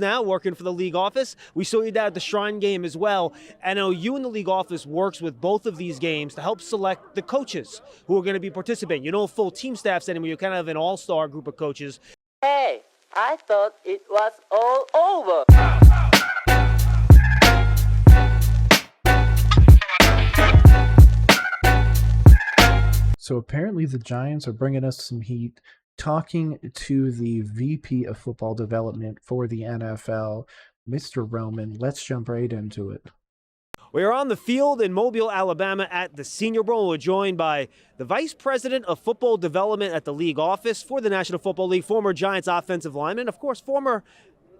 Now working for the league office. We saw you down at the Shrine game as well. I know you and the league office works with both of these games to help select the coaches who are going to be participating. You know, full team staffs anymore. You're kind of an all-star group of coaches. Hey, I thought it was all over. So apparently the Giants are bringing us some heat, talking to the VP of football development for the NFL, Mr. Roman. Let's jump right into it. We are on the field in Mobile, Alabama at the Senior Bowl. We're joined by the Vice President of Football Development at the league office for the National Football League, former Giants offensive lineman, of course, former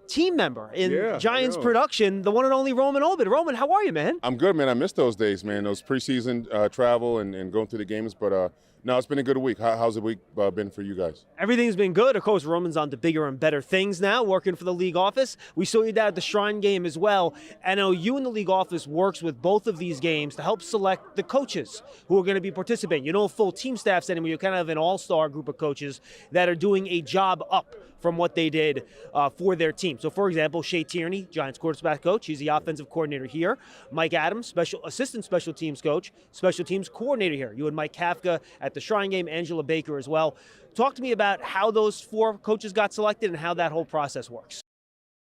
team member in Giants production, the one and only Roman Oben. Roman, how are you, man? I'm good, man. I missed those days, man, those preseason travel and going through the games. But no, it's been a good week. How's the week been for you guys? Everything's been good. Of course, Roman's on to bigger and better things now, working for the league office. We saw you down at the Shrine game as well. I know you and the league office works with both of these games to help select the coaches who are going to be participating. You know, full team staffs anymore. You're kind of an all-star group of coaches that are doing a job up from what they did for their team. So, for example, Shea Tierney, Giants quarterback coach, he's the offensive coordinator here. Mike Adams, assistant special teams coach, special teams coordinator here. You and Mike Kafka at the Shrine game, Angela Baker as well. Talk to me about how those four coaches got selected and how that whole process works.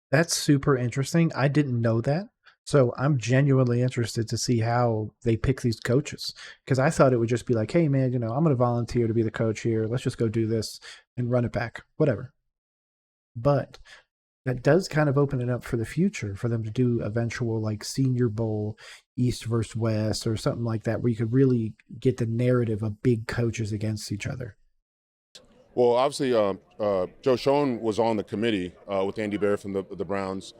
That's super interesting. I didn't know that. So I'm genuinely interested to see how they pick these coaches, because I thought it would just be like, hey, man, I'm going to volunteer to be the coach here. Let's just go do this and run it back, whatever. But that does kind of open it up for the future for them to do eventual like Senior Bowl, East versus West or something like that, where you could really get the narrative of big coaches against each other. Well, obviously, Joe Schoen was on the committee with Andy Bear from the Browns,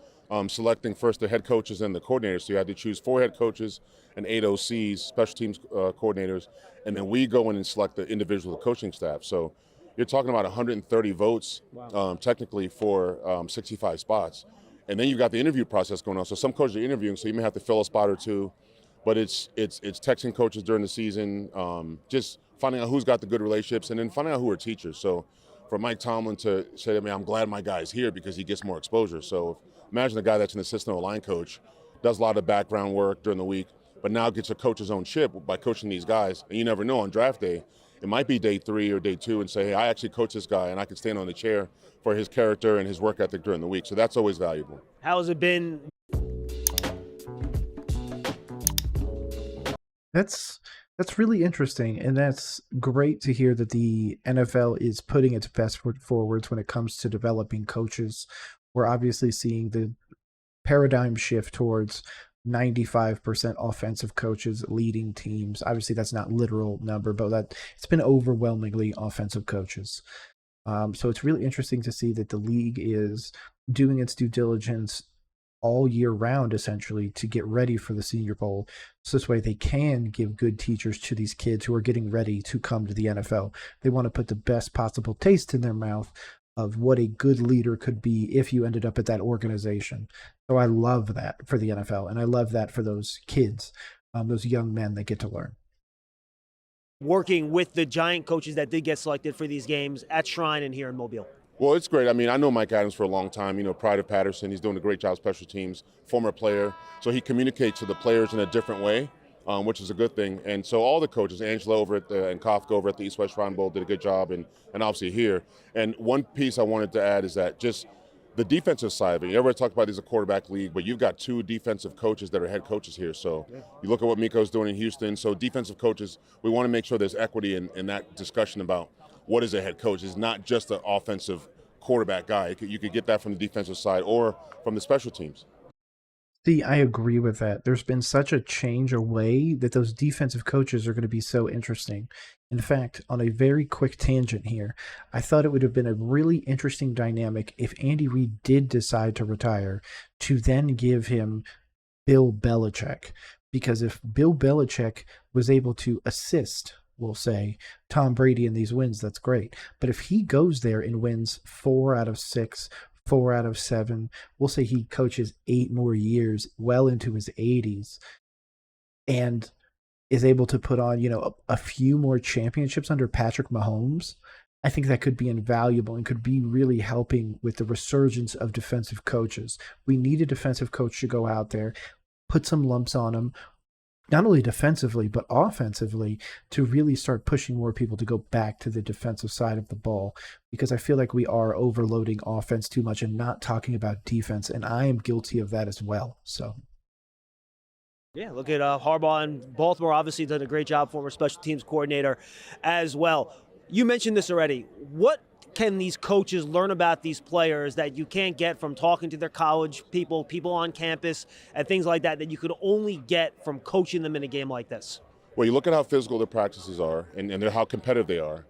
selecting first the head coaches and the coordinators. So you had to choose 4 head coaches and 8 OCs, special teams coordinators, and then we go in and select the individual coaching staff. So you're talking about 130 votes, technically, for 65 spots. And then you've got the interview process going on. So some coaches are interviewing, so you may have to fill a spot or two. But it's texting coaches during the season, just finding out who's got the good relationships, and then finding out who are teachers. So for Mike Tomlin to say to me, I'm glad my guy's here because he gets more exposure. So imagine a guy that's an assistant line coach, does a lot of background work during the week, but now gets a coach's own chip by coaching these guys. And you never know, on draft day, it might be day 3 or day 2 and say, hey, I actually coach this guy and I can stand on the chair for his character and his work ethic during the week. So that's always valuable. How has it been? That's really interesting, and that's great to hear that the NFL is putting its best foot forwards when it comes to developing coaches. We're obviously seeing the paradigm shift towards 95% offensive coaches leading teams. Obviously, that's not literal number, but that it's been overwhelmingly offensive coaches. So it's really interesting to see that the league is doing its due diligence all year round, essentially, to get ready for the Senior Bowl. So this way they can give good teachers to these kids who are getting ready to come to the NFL. They want to put the best possible taste in their mouth of what a good leader could be if you ended up at that organization. So I love that for the NFL, and I love that for those kids, those young men that get to learn. Working with the Giant coaches that did get selected for these games at Shrine and here in Mobile. Well, it's great. I mean, I know Mike Adams for a long time. Prior to Patterson, he's doing a great job special teams, former player. So he communicates to the players in a different way, which is a good thing. And so all the coaches, Angela over at and Kafka over at the East West Shrine Bowl did a good job, and obviously here. And one piece I wanted to add is that just the defensive side of it. Everybody talks about this is a quarterback league, but you've got 2 defensive coaches that are head coaches here. So you look at what Miko's doing in Houston. So defensive coaches, we want to make sure there's equity in that discussion about what is a head coach. It's not just an offensive quarterback guy. You could get that from the defensive side or from the special teams. See, I agree with that. There's been such a change away that those defensive coaches are going to be so interesting. In fact, on a very quick tangent here, I thought it would have been a really interesting dynamic if Andy Reid did decide to retire, to then give him Bill Belichick. Because if Bill Belichick was able to assist, we'll say, Tom Brady in these wins, that's great. But if he goes there and wins 4 out of 6, 4 out of 7, we'll say he coaches 8 more years, well into his 80s, and is able to put on, a few more championships under Patrick Mahomes, I think that could be invaluable and could be really helping with the resurgence of defensive coaches. We need a defensive coach to go out there, put some lumps on them, not only defensively, but offensively, to really start pushing more people to go back to the defensive side of the ball, because I feel like we are overloading offense too much and not talking about defense, and I am guilty of that as well. So. Yeah, look at Harbaugh and Baltimore. Obviously done a great job, former special teams coordinator as well. You mentioned this already. What can these coaches learn about these players that you can't get from talking to their college people on campus, and things like that you could only get from coaching them in a game like this? Well, you look at how physical their practices are and how competitive they are.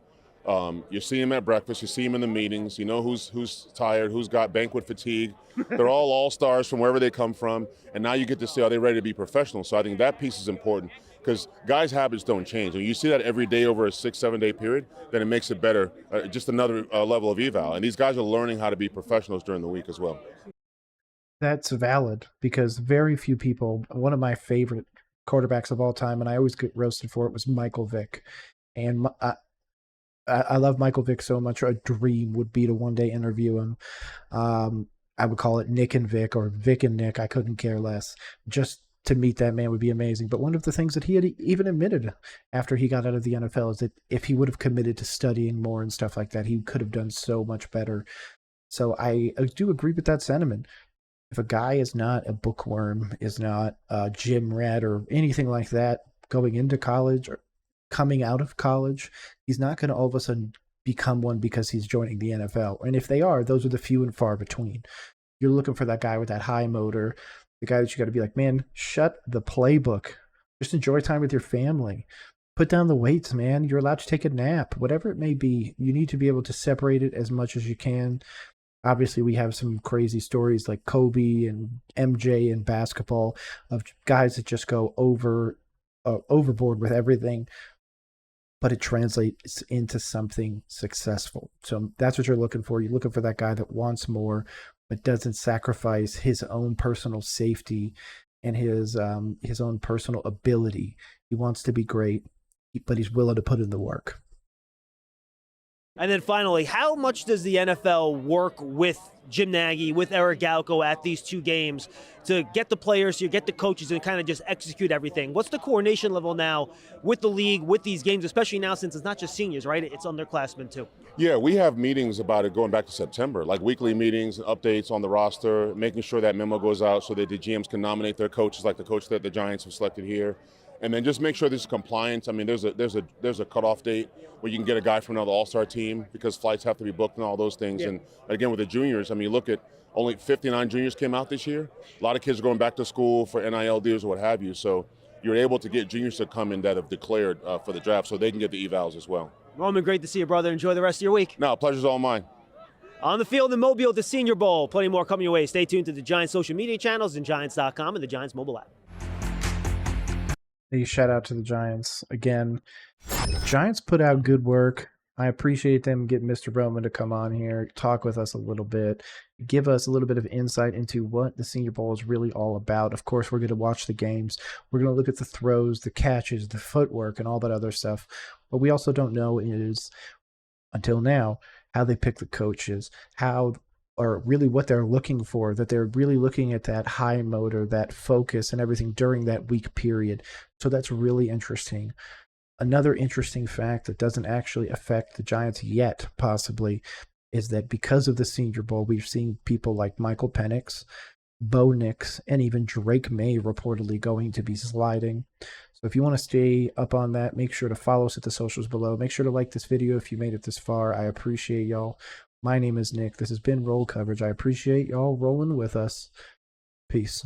You see them at breakfast, you see them in the meetings, you know who's tired, who's got banquet fatigue. They're all stars from wherever they come from, and now you get to see are they ready to be professionals. So I think that piece is important, because guys' habits don't change. And you see that every day over a 6-7 day period, then it makes it better, just another level of eval. And these guys are learning how to be professionals during the week as well. That's valid, because very few people, one of my favorite quarterbacks of all time, and I always get roasted for it, was Michael Vick. And I love Michael Vick so much. A dream would be to one day interview him. I would call it Nick and Vic, or Vic and Nick. I couldn't care less. Just to meet that man would be amazing. But one of the things that he had even admitted after he got out of the NFL is that if he would have committed to studying more and stuff like that, he could have done so much better. So I do agree with that sentiment. If a guy is not a bookworm, is not a gym rat or anything like that, going into college or coming out of college, he's not going to all of a sudden become one because he's joining the NFL. And if they are, those are the few and far between. You're looking for that guy with that high motor, the guy that you got to be like, man, shut the playbook. Just enjoy time with your family. Put down the weights, man. You're allowed to take a nap, whatever it may be. You need to be able to separate it as much as you can. Obviously, we have some crazy stories like Kobe and MJ in basketball of guys that just go overboard with everything, but it translates into something successful. So that's what you're looking for. You're looking for that guy that wants more, but doesn't sacrifice his own personal safety and his own personal ability. He wants to be great, but he's willing to put in the work. And then finally, how much does the NFL work with Jim Nagy, with Eric Galko at these two games to get the players here, get the coaches, and kind of just execute everything? What's the coordination level now with the league, with these games, especially now since it's not just seniors, right? It's underclassmen too. Yeah, we have meetings about it going back to September, like weekly meetings, updates on the roster, making sure that memo goes out so that the GMs can nominate their coaches, like the coach that the Giants have selected here. And then just make sure this is compliant. I mean, there's a cutoff date where you can get a guy from another all-star team because flights have to be booked and all those things. Yeah. And again, with the juniors, I mean, look at only 59 juniors came out this year. A lot of kids are going back to school for NIL deals or what have you. So you're able to get juniors to come in that have declared for the draft so they can get the evals as well. Roman, great to see you, brother. Enjoy the rest of your week. No, pleasure's all mine. On the field in Mobile at the Senior Bowl. Plenty more coming your way. Stay tuned to the Giants social media channels and Giants.com and the Giants mobile app. A shout out to the Giants again. Giants put out good work. I appreciate them getting Mr. Roman to come on here, talk with us a little bit, give us a little bit of insight into what the Senior Bowl is really all about. Of course, we're going to watch the games. We're going to look at the throws, the catches, the footwork, and all that other stuff. What we also don't know is, until now, how they pick the coaches, how or really what they're looking for, that they're really looking at that high motor, that focus and everything during that week period. So that's really interesting. Another interesting fact that doesn't actually affect the Giants yet, possibly, is that because of the Senior Bowl, we've seen people like Michael Penix, Bo Nix, and even Drake May reportedly going to be sliding. So if you want to stay up on that, make sure to follow us at the socials below. Make sure to like this video if you made it this far. I appreciate y'all. My name is Nick. This has been Roll Coverage. I appreciate y'all rolling with us. Peace.